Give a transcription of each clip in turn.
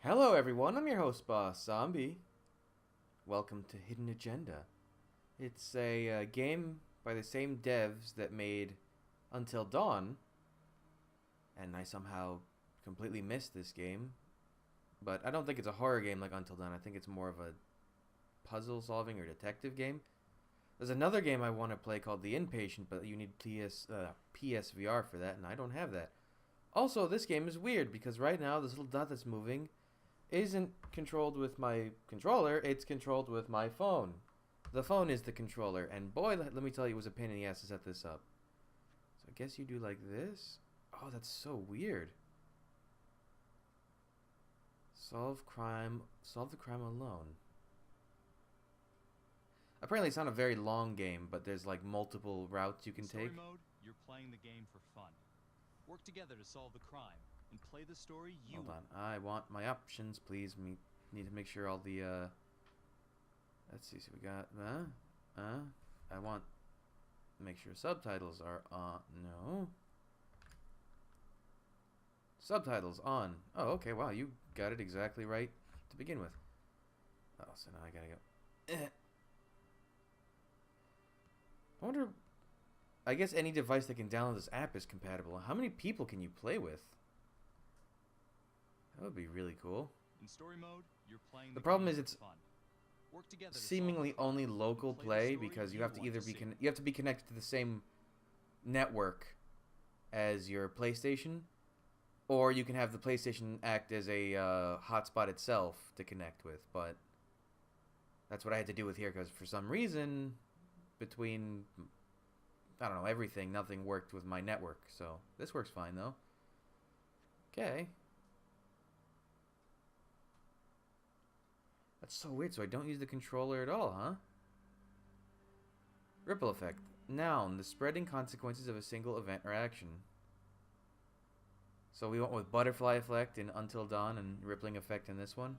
Hello everyone, I'm your host Boss Zombie. Welcome to Hidden Agenda. It's a game by the same devs that made Until Dawn, and I somehow completely missed this game. But I don't think it's a horror game like Until Dawn. I think it's more of a puzzle solving or detective game. There's another game I want to play called The Inpatient, but you need PSVR for that, and I don't have that. Also, this game is weird because right now this little dot that's moving isn't controlled with my controller, it's controlled with my phone. The phone is the controller, and boy, let me tell you, it was a pain in the ass to set this up. So I guess you do like this? Oh, that's so weird. Solve the crime alone. Apparently it's not a very long game, but there's like multiple routes you can In story take. mode, you're playing the game for fun. Work together to solve the crime and play the story you Hold on, I want my options, please. We need to make sure all the, let's see, so we got, I want, make sure subtitles are on, no. Subtitles on. Oh, okay, wow, you got it exactly right to begin with. Oh, so now I gotta go. I wonder, I guess any device that can download this app is compatible. How many people can you play with? That would be really cool. In story mode, you're playing The the problem game is for it's fun. Work together to solve seemingly the crime only and local play the play story because you you have to want either to see. you have to be connected to the same network as your PlayStation, or you can have the PlayStation act as a hotspot itself to connect with. But that's what I had to do with here because for some reason, between I don't know everything, nothing worked with my network. So this works fine though. Okay. That's so weird. So I don't use the controller at all, huh? Ripple effect. Noun. The spreading consequences of a single event or action. So we went with butterfly effect in Until Dawn and rippling effect in this one.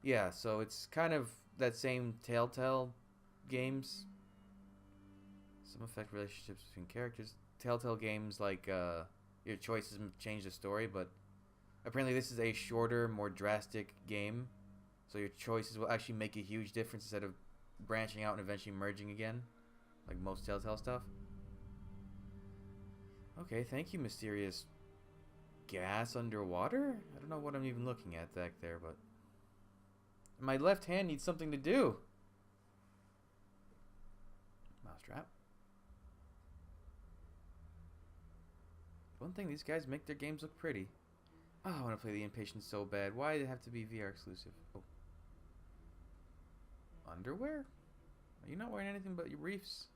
Yeah, so it's kind of that same Telltale games. Some affect relationships between characters. Telltale games like your choices change the story, but apparently this is a shorter, more drastic game. So your choices will actually make a huge difference instead of branching out and eventually merging again, like most Telltale stuff. Okay, thank you, mysterious gas underwater? I don't know what I'm even looking at back there, but my left hand needs something to do. Mousetrap. One thing, these guys make their games look pretty. Oh, I want to play The Inpatient so bad. Why did it have to be VR exclusive? Oh. Underwear? Are you not wearing anything but your reefs?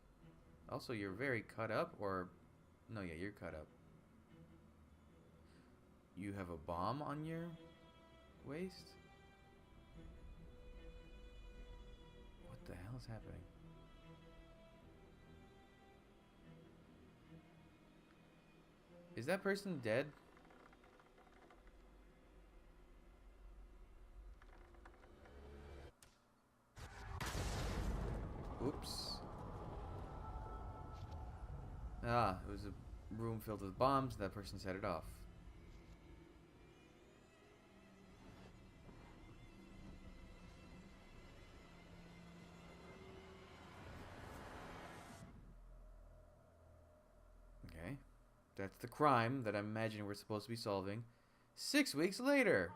Also, you're very cut up, or... No, yeah, you're cut up. You have a bomb on your waist? What the hell is happening? Is that person dead? Oops. Ah, it was a room filled with bombs. That person set it off. Okay. That's the crime that I'm imagining we're supposed to be solving. 6 weeks later.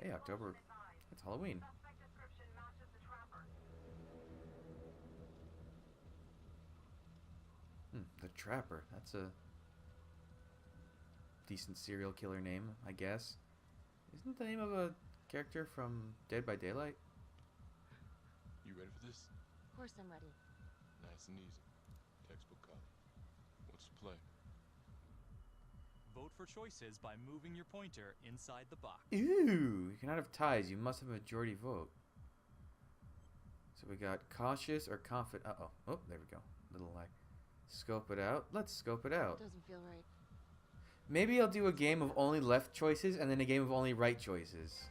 Hey, October. It's Halloween. The Trapper. That's a decent serial killer name, I guess. Isn't the name of a character from Dead by Daylight? You ready for this? Of course I'm ready. Nice and easy. Textbook copy. What's the play? Vote for choices by moving your pointer inside the box. Ooh, you cannot have ties. You must have a majority vote. So we got cautious or confident. Uh-oh. Oh, there we go. Little lag. Scope it out. Let's scope it out. Doesn't feel right. Maybe I'll do a game of only left choices and then a game of only right choices.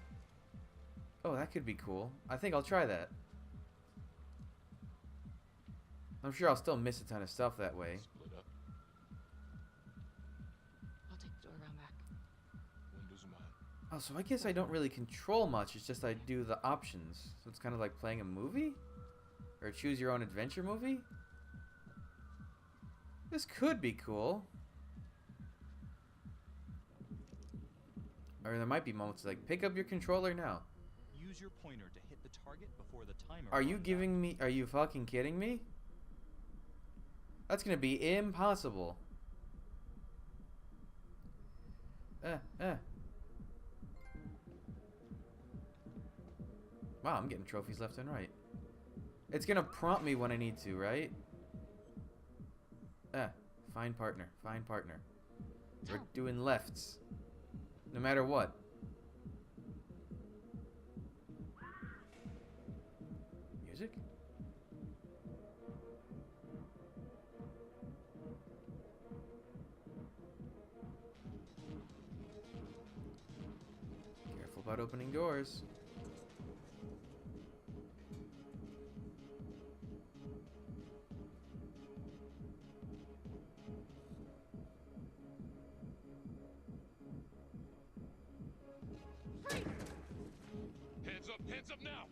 Oh, that could be cool. I think I'll try that. I'm sure I'll still miss a ton of stuff that way. Split up. Door around back. Windows mine. Oh, so I guess I don't really control much. It's just I do the options. So it's kind of like playing a movie? Or choose your own adventure movie? This could be cool. Or there might be moments like, pick up your controller now. Use your pointer to hit the target before the timer Are you runs giving out. me... Are you fucking kidding me? That's gonna be impossible. Wow, I'm getting trophies left and right. It's gonna prompt me when I need to, right? Find partner. Find partner. We're doing lefts. No matter what. Music? Careful about opening doors. Hands up now!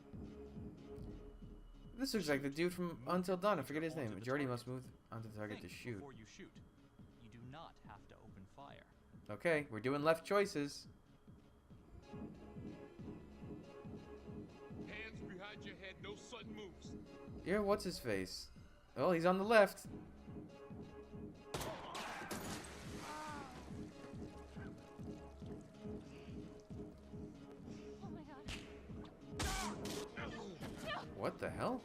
This looks like the dude from Until Dawn. I forget his name. Onto the Majority target. must move onto the target to Think shoot. before you shoot. You do not have to open fire. Okay, we're doing left choices. Hands behind your head, no sudden moves. Yeah, what's his face? Oh, he's on the left. Oh my god. What the hell?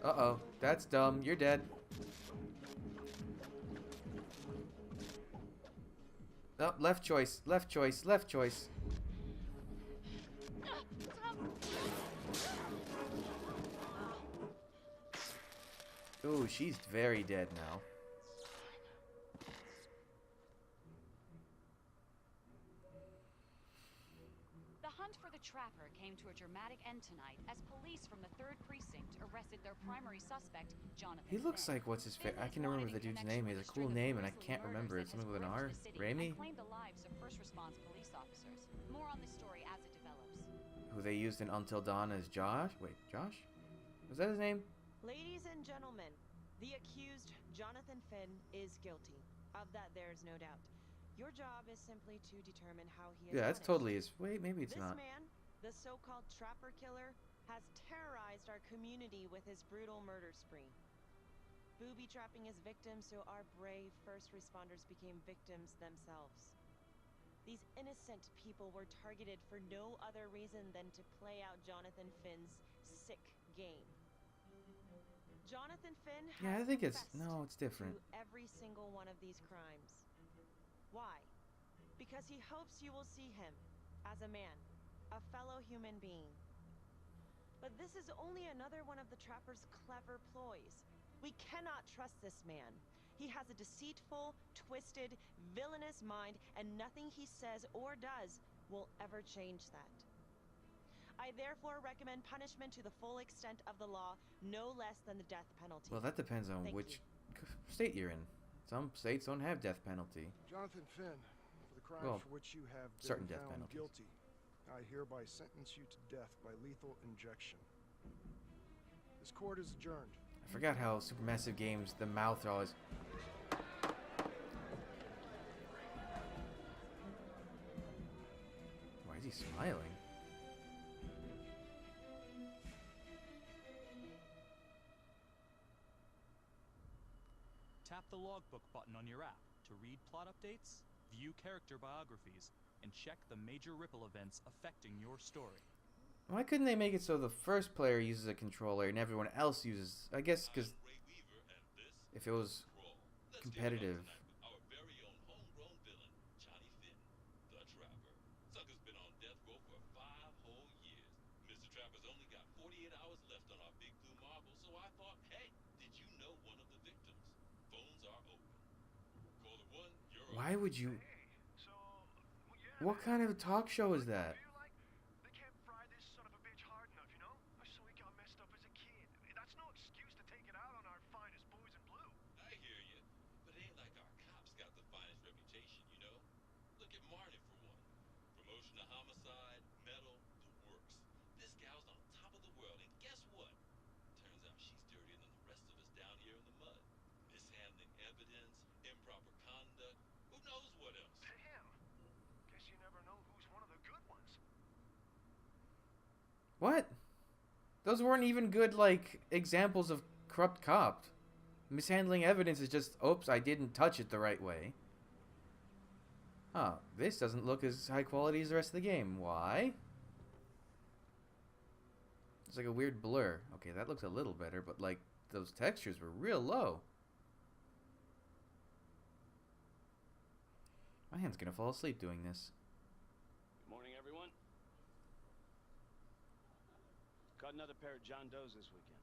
Uh-oh, that's dumb. You're dead. Oh, left choice, left choice, left choice. Ooh, she's very dead now. The hunt for the trapper came to a dramatic end tonight as police from the 3rd Precinct arrested their primary suspect, Jonathan He looks Finn. like what's his face? Finn I was can remember wanted the in dude's connection name. He with has a string cool of name and I grisly can't remember it. murders that Something with has an R. gripped the city Raimi? and claimed the lives of first response police officers. More on this story as it develops. Who they used in Until Dawn as Josh? Wait, Josh? Was that his name? Ladies and gentlemen, the accused, Jonathan Finn, is guilty. Of that, there's no doubt. Your job is simply to determine how he is Yeah, that's punished. totally his. Wait, maybe it's This not. man, the so-called trapper killer, has terrorized our community with his brutal murder spree. Booby trapping his victims so our brave first responders became victims themselves. These innocent people were targeted for no other reason than to play out Jonathan Finn's sick game. Jonathan Finn has Yeah, I think it's. confessed No, it's different. to every single one of these crimes. Why? Because he hopes you will see him as a man, a fellow human being. But this is only another one of the trapper's clever ploys. We cannot trust this man. He has a deceitful, twisted, villainous mind, and nothing he says or does will ever change that. I therefore recommend punishment to the full extent of the law, no less than the death penalty. Well, that depends on Thank which state you're in. Some states don't have death penalty. Jonathan Finn, for the crime Well, for which you have been certain death found penalties. guilty, I hereby sentence you to death by lethal injection. This court is adjourned. I forgot how Supermassive Games, the mouth are always. Why is he smiling? Tap the logbook button on your app to read plot updates, view character biographies, and check the major ripple events affecting your story. Why couldn't they make it so the first player uses a controller and everyone else uses? I guess because Ray Weaver, and this if it was Crawl. Let's competitive. get it on tonight with our very own homegrown villain, Johnny Finn, the Trapper. Sucker's been on death row for 5 whole years. Mr. Trapper's only got 48 hours left on our Big Blue Marble, so I thought, hey, did you know one of the victims? Phones are open. Caller 1, you're on. Why would you? So, What kind of talk show is that? feel like they can't fry this son of a bitch hard enough, you know? So he got messed up as a kid. That's no excuse to take it out outside, metal, the works. This gal's on top of the world, and guess what? Turns out she's dirtier than the rest of us down here in the mud. Mishandling evidence, improper conduct, who knows what else? Damn. Guess you never know who's one of the good ones. What? Those weren't even good, like, examples of corrupt cop. Mishandling evidence is just, oops, I didn't touch it the right way. Huh, this doesn't look as high quality as the rest of the game. Why? It's like a weird blur. Okay, that looks a little better, but, like, those textures were real low. My hand's gonna fall asleep doing this. Good morning, everyone. Caught another pair of John Does this weekend.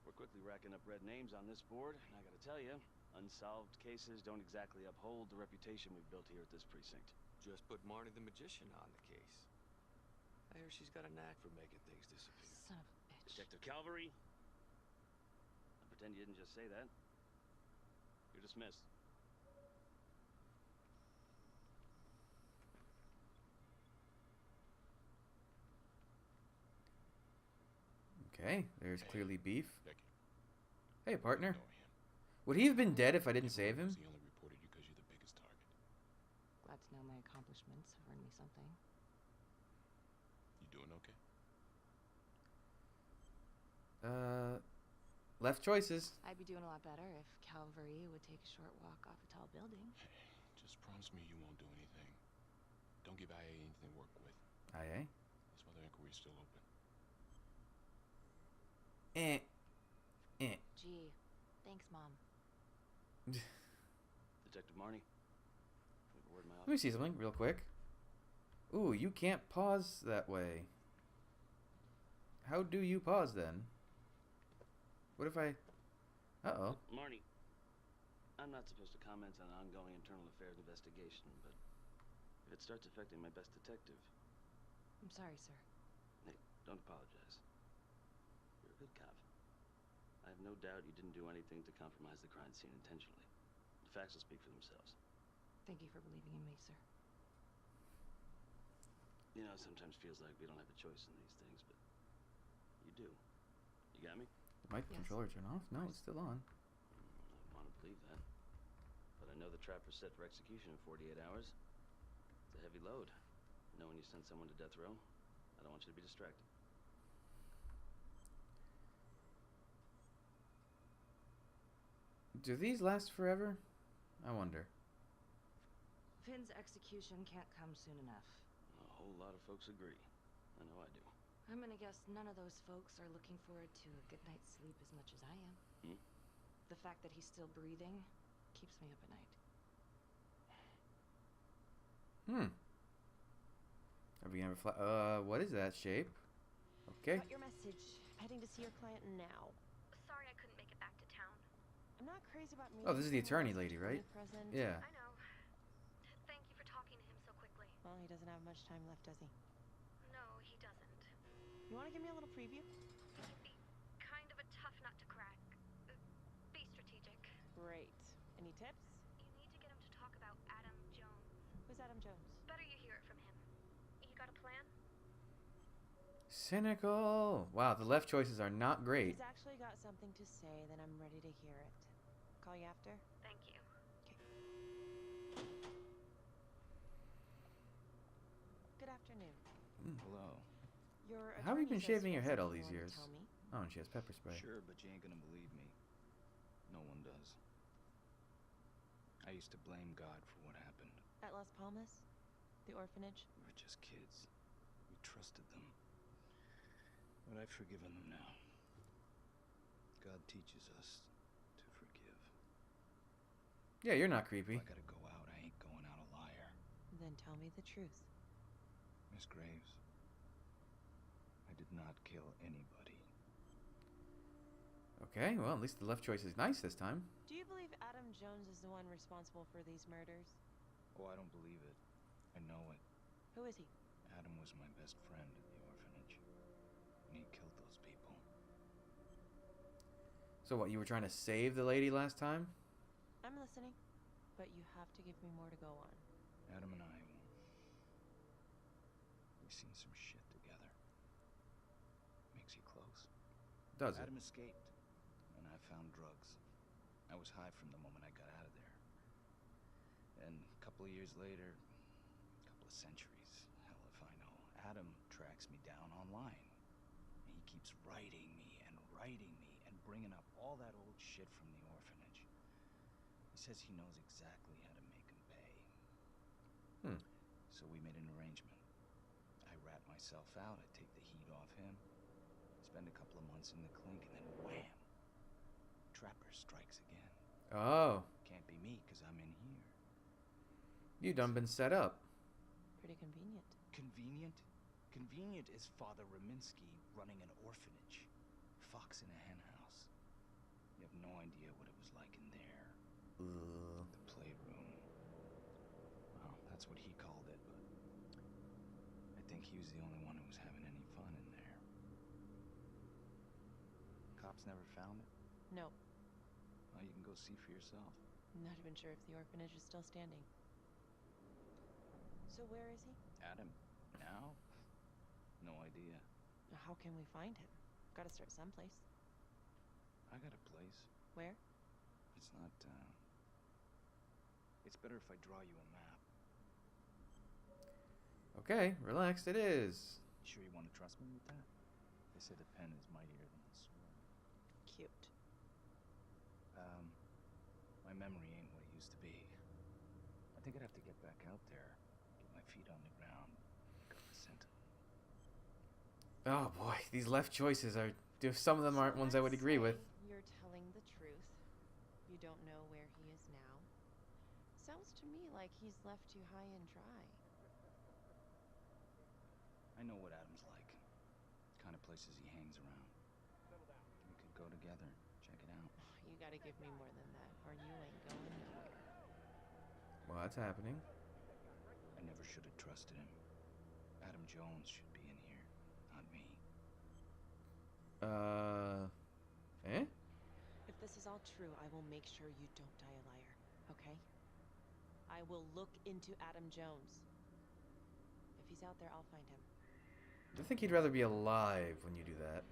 We're quickly racking up red names on this board, and I gotta tell you, unsolved cases don't exactly uphold the reputation we've built here at this precinct. Just put Marnie the Magician on the case. I hear she's got a knack for making things disappear. Son of a bitch. Detective Calvary, I pretend you didn't just say that. You're dismissed. Okay, there's clearly beef. Becky, Hey, partner. know him. Would he have been dead if I didn't save him? He only reported you because you're the biggest target. Glad to know my accomplishments have earned me something. You doing okay? Left choices. I'd be doing a lot better if Calvary would take a short walk off a tall building. Hey, just promise me you won't do anything. Don't give IA anything to work with. Aye, This weather inquiry's still open. Gee, thanks, Mom. Detective Marnie, we have a word in my Let me office. see something real quick. Ooh, you can't pause that way. How do you pause then? What if I... Uh-oh. Marnie, I'm not supposed to comment on an ongoing internal affairs investigation, but if it starts affecting my best detective, I'm sorry, sir. hey, don't apologize. You're a good cop. I have no doubt you didn't do anything to compromise the crime scene intentionally. The facts will speak for themselves. Thank you for believing in me, sir. You know, it sometimes feels like we don't have a choice in these things, but you do. You got me? Did my Yes. controller turn off? No, it's still on. I want to believe that. But I know the trapper's set for execution in 48 hours. It's a heavy load. Knowing you sent someone to death row, I don't want you to be distracted. Do these last forever? I wonder. Finn's execution can't come soon enough. A whole lot of folks agree. I know I do. I'm gonna guess none of those folks are looking forward to a good night's sleep as much as I am. Hmm? The fact that he's still breathing keeps me up at night. Are we gonna fly? What is that shape? Okay. Got your message. Heading to see your client now. Sorry I couldn't make it back to town. I'm not crazy about meeting Oh, this is the someone attorney else's lady, right? birthday present. Yeah. I know. Thank you for talking to him so quickly. Well, he doesn't have much time left, does he? No, he doesn't. You want to give me a little preview? He'd be kind of a tough nut to crack. Be strategic. Great. Any tips? You need to get him to talk about Adam Jones. Who's Adam Jones? Better you hear it from him. You got a plan? Cynical. Wow, the left choices are not great. He's actually got something to say, then I'm ready to hear it. Call you after? Thank you. Good afternoon. Hello. Your How have you attorney been says shaving you your have head all something these you years? wanna Tell me. Oh, and she has pepper spray. Sure, but you ain't gonna believe me. No one does. I used to blame God for what happened. At Las Palmas? The orphanage? We were just kids. We trusted them. But I've forgiven them now. God teaches us to forgive. Yeah, you're not If creepy. I gotta go out, I ain't going out a liar. Then tell me the truth. Miss Graves, I did not kill anybody. Okay, well, at least the left choice is nice this time. Do you believe Adam Jones is the one responsible for these murders? Oh, I don't believe it. I know it. Who is he? Adam was my best friend at the orphanage. And he killed those people. So what, you were trying to save the lady last time? I'm listening, but you have to give me more to go on. Adam and I, seen some shit together. Makes you close. Does it? Adam escaped, and I found drugs. I was high from the moment I got out of there. And a couple of years later, a couple of centuries, hell if I know, Adam tracks me down online. And he keeps writing me and bringing up all that old shit from the orphanage. He says he knows exactly how to make him pay. So we made an arrangement. I rat myself out, I take the heat off him, spend a couple of months in the clink, and then wham! Trapper strikes again. Oh. Can't be me, because I'm in here. You done been set up. Pretty convenient. Convenient? Convenient is Father Raminsky running an orphanage. Fox in a hen house. You have no idea what it was like in there. The playroom. Well, that's what he called it, but I think he was the only one who was having any fun in there. Cops never found it? No. Well, you can go see for yourself. I'm not even sure if the orphanage is still standing. So where is he? Adam? Now? No idea. How can we find him? Gotta start someplace. I got a place. Where? It's not, It's better if I draw you a map. Okay, relaxed it is. You sure you want to trust me with that? They say the pen is mightier than the sword. Cute. My memory ain't what it used to be. I think I'd have to get back out there, get my feet on the ground, pick up the scent. Oh boy, these left choices are... Some of them aren't ones I would agree with. You're telling the truth. You don't know where he is now. Sounds to me like he's left you high and dry. I know what Adam's like. Kind of places he hangs around. We could go together, check it out. You gotta give me more than that, or you ain't going nowhere. Well, that's happening. I never should have trusted him. Adam Jones should be in here, not me. Eh? If this is all true, I will make sure you don't die a liar, okay? I will look into Adam Jones. If he's out there, I'll find him. I think he'd rather be alive when you do that.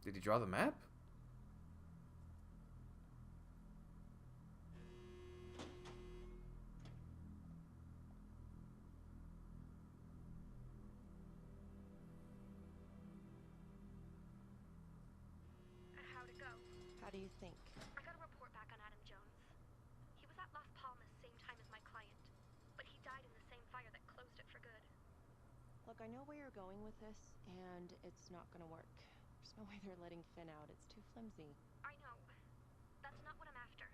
Did he draw the map? How'd it go? How do you think? I got a report back on Adam Jones. He was at Las Palmas same time as my client, but he died in the same fire that closed it for good. Look, I know where you're going with this, and it's not gonna work. There's no way they're letting Finn out. It's too flimsy. I know. That's not what I'm after.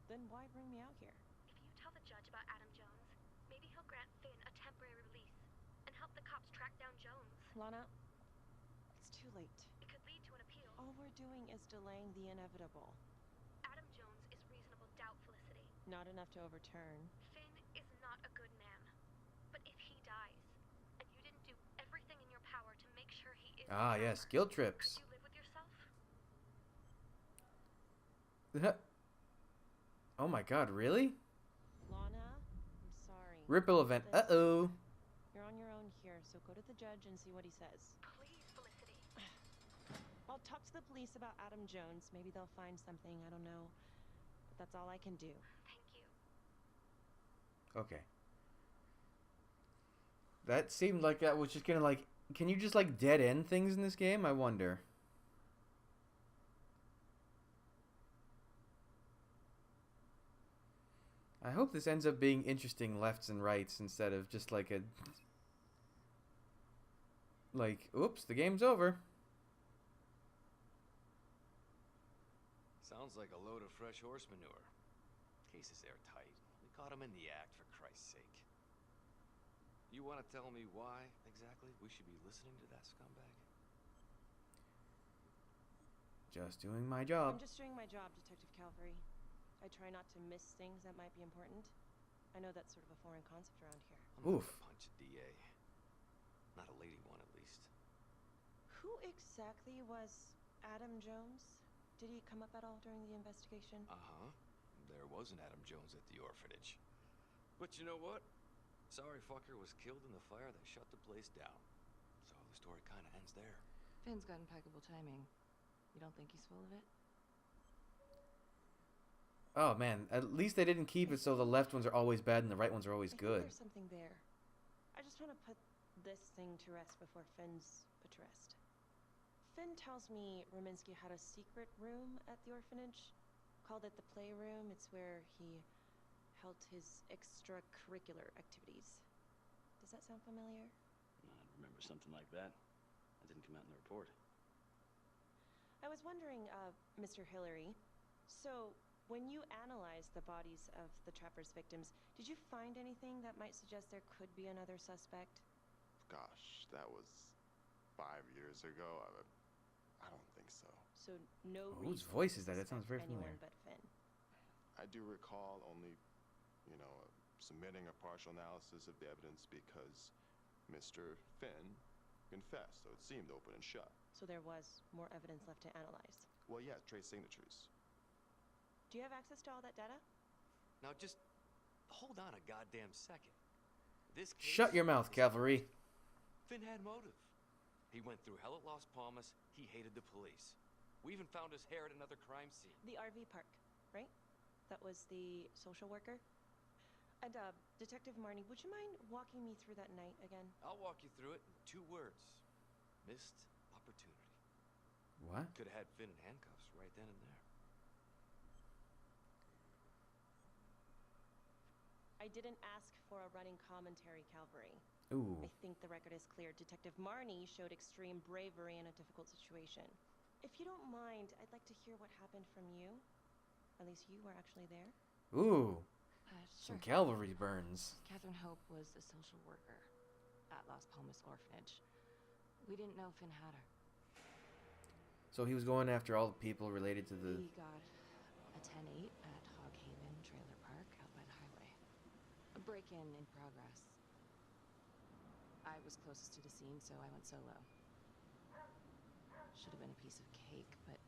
Then why bring me out here? If you tell the judge about Adam Jones, maybe he'll grant Finn a temporary release and help the cops track down Jones. Lana, it's too late. It could lead to an appeal. All we're doing is delaying the inevitable. Adam Jones is reasonable doubt, Felicity. Not enough to overturn. Finn is not a good man. But if he dies, and you didn't do everything in your power to make sure he is... Ah, yes, guilt trips. Could you live with yourself? Oh my god, really? Lana, I'm sorry. Ripple event. This- Uh-oh. You're on your own here, so go to the judge and see what he says. Please, Felicity. I'll talk to the police about Adam Jones. Maybe they'll find something, I don't know. But that's all I can do. Thank you. Okay. That seemed like that was just gonna, like... Can you just, like, dead end things in this game? I wonder. I hope this ends up being interesting lefts and rights instead of just like a... Like, oops, the game's over. Sounds like a load of fresh horse manure. Case is airtight. We caught him in the act, for Christ's sake. You want to tell me why, exactly, we should be listening to that scumbag? Just doing my job. I'm just doing my job, Detective Calvary. I try not to miss things that might be important. I know that's sort of a foreign concept around here. I'm not gonna punch a DA. Not a lady one, at least. Who exactly was Adam Jones? Did he come up at all during the investigation? Uh-huh. There was an Adam Jones at the orphanage. But you know what? Sorry fucker was killed in the fire that shut the place down. So the story kind of ends there. Finn's got impeccable timing. You don't think he's full of it? Oh man, at least they didn't keep it so the left ones are always bad and the right ones are always I think good. there's something there. I just want to put this thing to rest before Finn's put to rest. Finn tells me Rominsky had a secret room at the orphanage. Called it the playroom. It's where he held his extracurricular activities. Does that sound familiar? I remember something like that. That didn't come out in the report. I was wondering, Mr. Hillary, so when you analyzed the bodies of the Trapper's victims, did you find anything that might suggest there could be another suspect? Gosh, that was 5 years ago. I don't think so. So no Oh, whose reason voice to is that? That sounds very suspect anyone familiar. but Finn. I do recall only, submitting a partial analysis of the evidence because Mr. Finn confessed, so it seemed open and shut. So there was more evidence left to analyze. Well, yeah, trace signatures. Do you have access to all that data? Now just hold on a goddamn second. This case Shut your mouth, Cavalry. Finn had motive. He went through hell at Las Palmas. He hated the police. We even found his hair at another crime scene. The RV park, right? That was the social worker? And, Detective Marnie, would you mind walking me through that night again? I'll walk you through it in 2 words. Missed opportunity. What? Could have had Finn in handcuffs right then and there. I didn't ask for a running commentary, Calvary. Ooh. I think the record is clear. Detective Marnie showed extreme bravery in a difficult situation. If you don't mind, I'd like to hear what happened from you. At least you were actually there. Ooh. Sure. Some cavalry burns. Catherine Hope was a social worker at Las Palmas Orphanage. We didn't know Finn had her. So he was going after all the people related to the... We got a 10-8 at Hog Haven Trailer Park out by the highway. A break-in in progress. I was closest to the scene, so I went solo. Should have been a piece of cake, but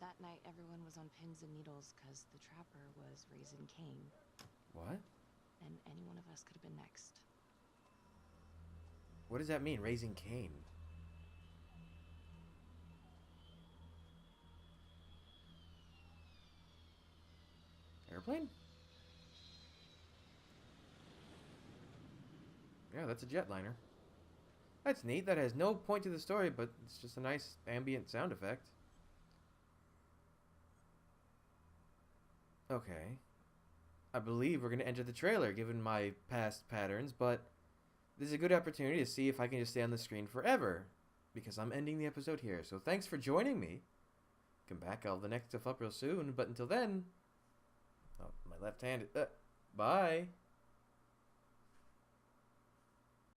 that night everyone was on pins and needles because the Trapper was raising Cain. What? And any one of us could have been next. What does that mean, raising Cain? Airplane? Yeah, that's a jetliner. That's neat. That has no point to the story, but it's just a nice ambient sound effect. Okay. I believe we're going to enter the trailer, given my past patterns, but this is a good opportunity to see if I can just stay on the screen forever, because I'm ending the episode here. So thanks for joining me. Come back, I'll have the next stuff up real soon, but until then... Oh, my left hand... Bye!